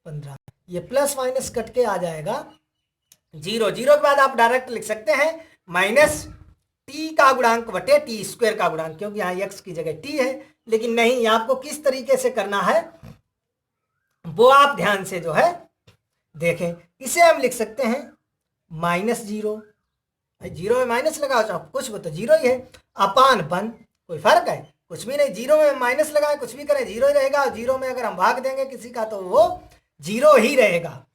15। ये प्लस माइनस कट के आ जाएगा 0। 0 के बाद आप डायरेक्ट लिख सकते हैं माइनस टी का गुणांक बटे टी स्क्वायर का गुणांक, क्योंकि यहाँ एक्स की जगह टी है। लेकिन नहीं, आपको किस तरीके से करना है वो आप ध्यान से जो है देखें। इसे हम लिख सकते हैं माइनस 0, 0 में माइनस लगाओ चाहे कुछ भी तो 0 ही है, अपान 1, कोई फर्क है कुछ भी नहीं। 0 में माइनस लगाए कुछ भी करें 0 ही रहेगा, और 0 में अगर हम भाग देंगे किसी का तो वो 0 ही रहेगा।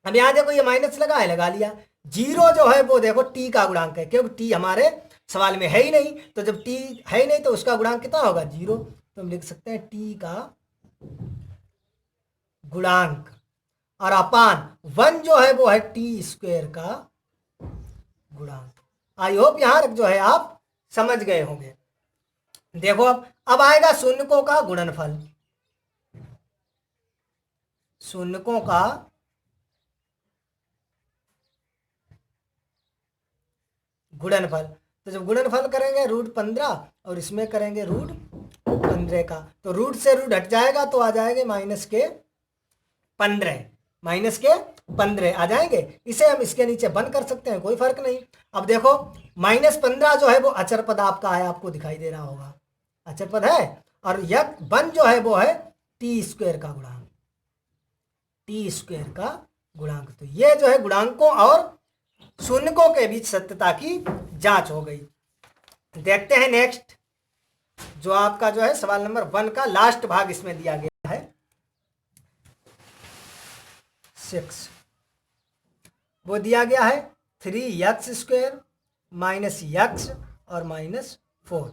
अब यहाँ देखो ये माइनस लगा है, लगा लिया। 0 जो है वो देखो टी का गुणांक है, क्योंकि टी हमारे सवाल में है ही नहीं, तो जब टी है ही नहीं तो उसका गुणांक कितना होगा 0। तो हम लिख सकते हैं टी का गुणांक, और अपान 1 जो है वो है टी स्क्वायर का गुणांक। आई होप यहां तक जो है आप समझ गए होंगे। देखो अब आएगा शून्यकों का गुणनफल। शून्यकों का गुणनफल, तो जब गुणनफल करेंगे रूट 15 और इसमें करेंगे रूट 15 का, तो रूट से रूट हट जाएगा तो आ जाएंगे माइनस के 15, माइनस के 15 आ जाएंगे। इसे हम इसके नीचे बंद कर सकते हैं, कोई फर्क नहीं। अब देखो -15 जो है वो अचर पद आपका है, आपको दिखाई दे रहा होगा अचर पद है, और यह 1 जो है वो है टी स्क्वायर का गुणांक, टी स्क्वायर का गुणांक। तो ये जो है गुणांकों और शून्यकों के बीच सत्यता की जांच हो गई। देखते हैं नेक्स्ट, जो आपका जो है सवाल नंबर 1 का लास्ट भाग इसमें दिया गया है 6, वो दिया गया है 3x² माइनस x और -4।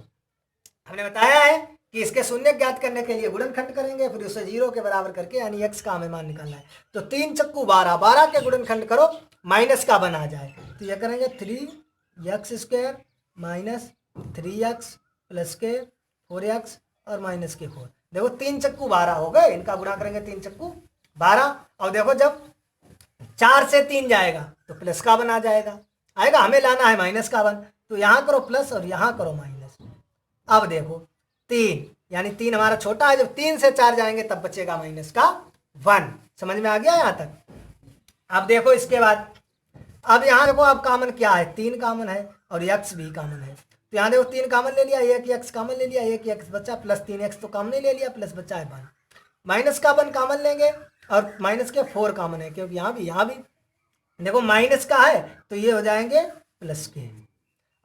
हमने बताया है कि इसके शून्य ज्ञात करने के लिए गुणनखंड करेंगे, फिर उसे 0 के बराबर करके यानी x का हमें मान निकालना है। तो 3 चक्कू 12, 12 के गुणनखंड करो माइनस का बन आ जाए, तो ये करेंगे 3x² माइनस 3x प्लस के 4x और माइनस के 4। देखो 3 चक्कू 12 हो गए, इनका गुणा करेंगे 3 चक्कू 12। और देखो जब 4 से 3 जाएगा तो प्लस का बन आ जाएगा, आएगा, हमें लाना है माइनस का बन, तो यहाँ करो प्लस और यहाँ करो माइनस। अब देखो 3 यानी 3 हमारा छोटा है, जब 3 से 4 जाएंगे तब बचेगा माइनस का 1। समझ में आ गया यहाँ तक। अब देखो इसके बाद, अब यहाँ देखो अब कॉमन क्या है, 3 कॉमन है और x भी कॉमन है, तो यहाँ देखो 3 कॉमन ले लिया, एक x कॉमन ले लिया, एक x बचा, प्लस 3x तो कॉमन नहीं ले लिया, प्लस बचा है 1। माइनस का 1 कॉमन लेंगे और माइनस के 4 कॉमन है, क्योंकि यहाँ भी देखो माइनस का है तो ये हो जाएंगे प्लस के।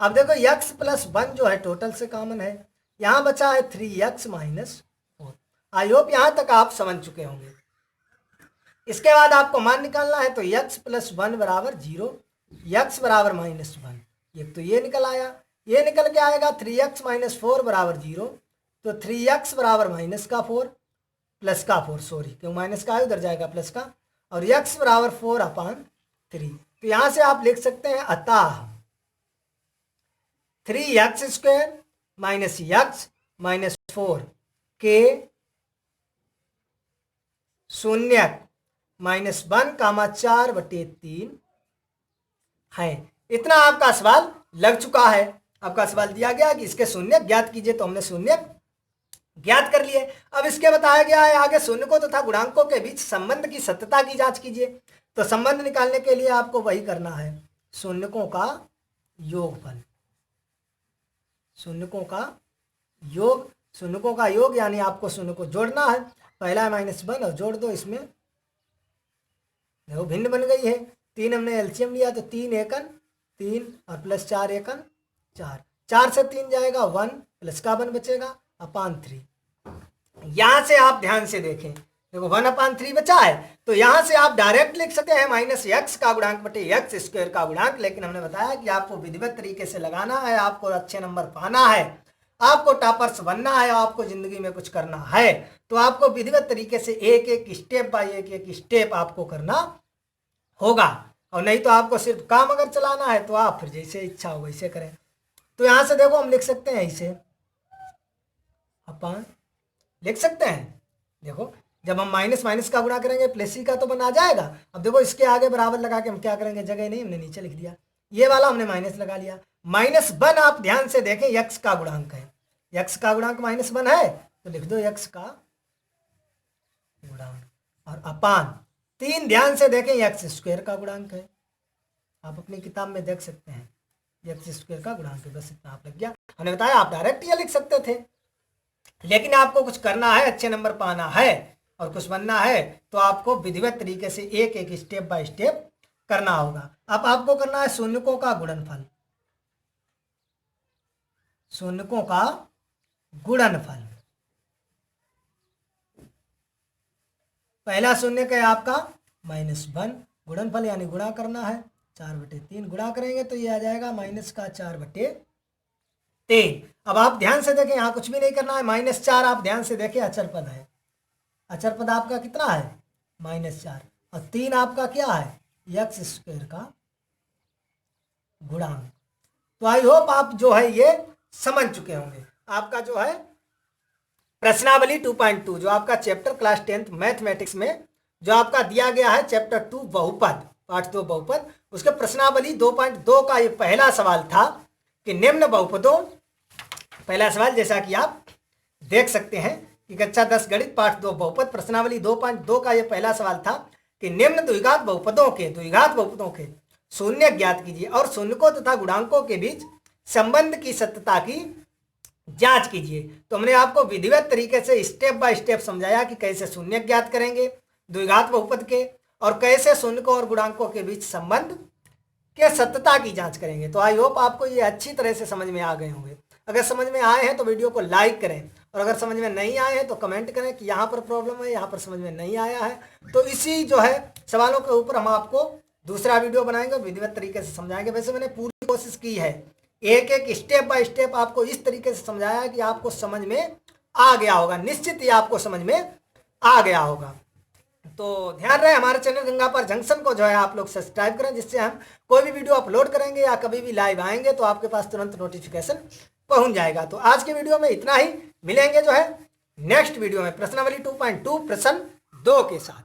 अब देखो x प्लस 1 जो है टोटल से कॉमन है, यहाँ बचा है 3x माइनस 4। आई होप यहाँ तक आप समझ चुके होंगे। इसके बाद आपको मान निकालना है, तो x प्लस 1 बराबर 0, x बराबर -1, ये तो ये निकल आया, ये निकल के आएगा 3x माइनस 4 बराबर 0, तो 3x बराबर माइनस का 4 प्लस का 4, सॉरी क्यों माइनस का है उधर जाएगा प्लस का, और x बराबर 4/3। तो यहां से आप लिख सकते हैं अतः 3x² माइनस x माइनस 4 के शून्य -1,4/3 है। इतना आपका सवाल लग चुका है। आपका सवाल दिया गया कि इसके शून्य ज्ञात कीजिए, तो हमने शून्य ज्ञात कर लिए। अब इसके बताया गया है आगे शून्यकों तथा गुणांकों के बीच संबंध की सत्यता की जांच कीजिए। तो संबंध निकालने के लिए आपको वही करना है, शून्यकों का योगफल, शून्यकों का योग, शून्यकों का योग यानी आपको शून्य को जोड़ना है। पहला है -1 और जोड़ दो, इसमें देखो भिन्न बन गई है। 3 हमने एलसीएम लिया तो 3 एकन 3 और प्लस 4 एकन 4, 4 से 3 जाएगा 1 प्लस का 1 बचेगा /3। यहां से आप ध्यान से देखें, देखो 1/3 बचा है, तो यहां से आप डायरेक्ट लिख सकते हैं -x का गुणांक बटे x² का गुणांक। लेकिन हमने बताया कि आपको विधिवत तरीके से लगाना है, आपको अच्छे नंबर पाना है, आपको टॉपर्स बनना है, आपको जिंदगी में कुछ करना है, तो आपको विधिवत तरीके से एक एक स्टेप बाय एक स्टेप आपको करना होगा। और नहीं तो आपको सिर्फ काम अगर चलाना है तो आप फिर जैसे इच्छा हो वैसे करें। तो यहां से देखो हम लिख सकते हैं इसे अपन लिख सकते हैं, देखो जब हम माइनस माइनस का गुणा करेंगे प्लस सी का तो बन आ जाएगा। अब देखो इसके आगे बराबर लगा के हम क्या करेंगे, जगह नहीं हमने नीचे लिख दिया, ये वाला हमने माइनस लगा लिया। -1 आप ध्यान से देखें x का गुणांक है, x का गुणांक -1 है तो लिख दो x का गुणांक, और अपान 3 ध्यान से देखें x² का गुणांक है, आप अपनी किताब में देख सकते हैं x² का गुणांक है। बस इतना आप लग गया। हमने बताया आप डायरेक्ट ये लिख सकते थे, लेकिन आपको कुछ करना है, अच्छे नंबर पाना है और कुछ बनना है तो आपको विधिवत तरीके से एक एक स्टेप बाय स्टेप करना होगा। अब आपको करना है शून्यकों का गुणनफल, शून्यकों का गुणनफल। पहला शून्य का है आपका -1, गुणनफल यानी गुणा करना है, 4/3 गुणा करेंगे तो ये आ जाएगा -4/3। अब आप ध्यान से देखें, यहाँ कुछ भी नहीं करना है, -4 आप ध्यान से देखें अचर पद है, अचर पद आपका कितना है -4, और 3 आपका क्या है x² का गुणांक। तो आई होप आप जो है ये समझ चुके होंगे। आपका जो है प्रश्नावली 2.2 जो आपका चैप्टर क्लास 10th मैथमेटिक्स में जो आपका दिया गया है चैप्टर 2 बहुपद, पार्ट 2 बहुपद, उसके प्रश्नावली 2.2 का ये पहला सवाल था कि निम्न बहुपदों, पहला सवाल जैसा कि आप देख सकते हैं कि कक्षा 10 गणित पाठ 2 बहुपद प्रश्नावली 2.2 का ये पहला सवाल था कि निम्न द्विघात बहुपदों के शून्य ज्ञात कीजिए और शून्यकों तथा गुणांकों के बीच संबंध की सत्यता की जांच कीजिए। तो हमने आपको विधिवत तरीके से स्टेप बाय स्टेप समझाया कि कैसे शून्य ज्ञात करेंगे द्विघात बहुपद के, और कैसे शून्यकों और गुणांकों के बीच संबंध के सत्यता की जांच करेंगे। तो आई होप आपको ये अच्छी तरह से समझ में आ गए होंगे। अगर समझ में आए हैं तो वीडियो को लाइक करें, और अगर समझ में नहीं आए हैं तो कमेंट करें कि यहाँ पर प्रॉब्लम है, यहाँ पर समझ में नहीं आया है। तो इसी जो है सवालों के ऊपर हम आपको दूसरा वीडियो बनाएंगे, विधिवत तरीके से समझाएंगे। वैसे मैंने पूरी कोशिश की है, एक एक स्टेप बाय स्टेप आपको इस तरीके से समझाया कि आपको समझ में आ गया होगा, निश्चित ही आपको समझ में आ गया होगा। तो ध्यान रहे हमारे चैनल गंगा पार जंक्शन को जो है आप लोग सब्सक्राइब करें, जिससे हम कोई भी वीडियो अपलोड करेंगे या कभी भी लाइव आएंगे तो आपके पास तुरंत नोटिफिकेशन पहुंच जाएगा। तो आज के वीडियो में इतना ही, मिलेंगे जो है नेक्स्ट वीडियो में प्रश्नावली 2.2 प्रश्न 2 के साथ।